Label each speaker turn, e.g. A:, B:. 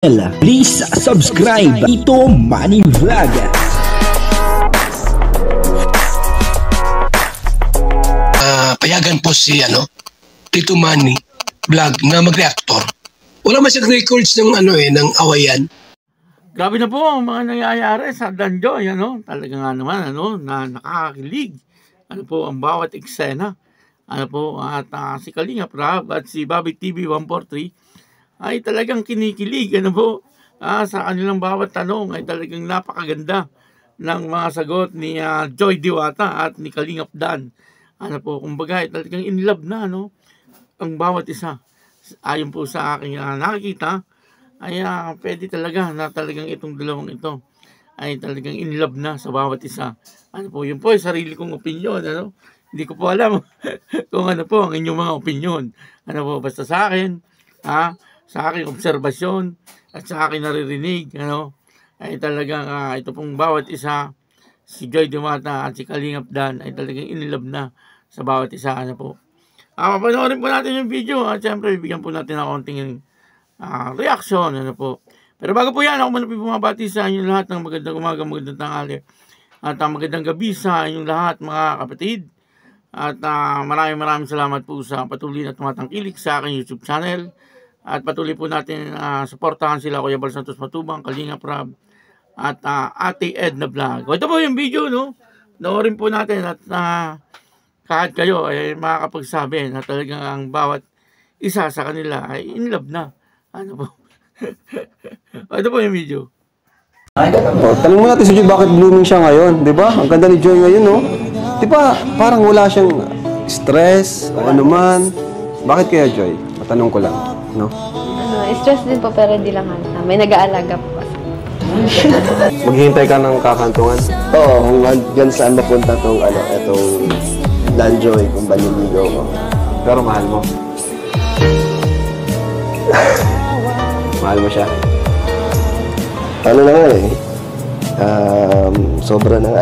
A: Please subscribe Tito Manny Vlog.
B: Payagan po si Tito Manny Vlog na mag-reactor. Wala man siyang records ng ng awayan.
C: Grabe na po ang mga nangyayari sa Danjoy, Talaga nga naman, na nakakakilig. Ang bawat eksena. At si Kalinga Prab at si Bobby TV 143 ay talagang kinikilig, sa kanilang bawat tanong ay talagang napakaganda ng mga sagot ni Joy Diwata at ni Kalingap Dan. Kumbaga ay talagang in love na, ang bawat isa. Ayon po sa aking nakikita, ay pwede talaga na talagang itong dalawang ito ay talagang in love na sa bawat isa. Yun po ay sarili kong opinion, Hindi ko po alam kung ano po ang inyong mga opinion. Basta sa akin, sa aking obserbasyon at sa aking naririnig, ay talagang ito pong bawat isa, si Joy Diwata at si Kalingap Dan ay talagang in love na sa bawat isa. Papanoorin po natin yung video at syempre bibigyan po natin ng konting reaction, Pero bago po yan, ako muna po bumabati sa inyong lahat ng magandang umaga, magandang tanghali at magandang gabi sa inyong lahat, mga kapatid. At maraming salamat po sa patuloy na tumatangkilik sa aking YouTube channel. At patuloy po natin suportahan sila Kuya Bal Santos Matubang, Kalinga Prab at Ate Edna Vlog. Ito po yung video, Noorin po natin at kahit kayo ay makakapagsabi na talagang ang bawat isa sa kanila ay in love na. Ito po yung video.
D: Tanong mo natin si Joy bakit blooming siya ngayon, di ba? Ang ganda ni Joy ngayon, Di ba parang wala siyang stress o ano man. Bakit kaya, Joy? Matanong ko lang,
E: Stress din po pero di lang may nag-aalaga po kasi.
D: Maghihintay ka ng kakantungan?
F: Oo, kung hanggang saan mapunta itong Danjoy, kung baliligaw ko.
D: Pero mahal mo? Mahal mo siya?
F: Ano na nga sobra ng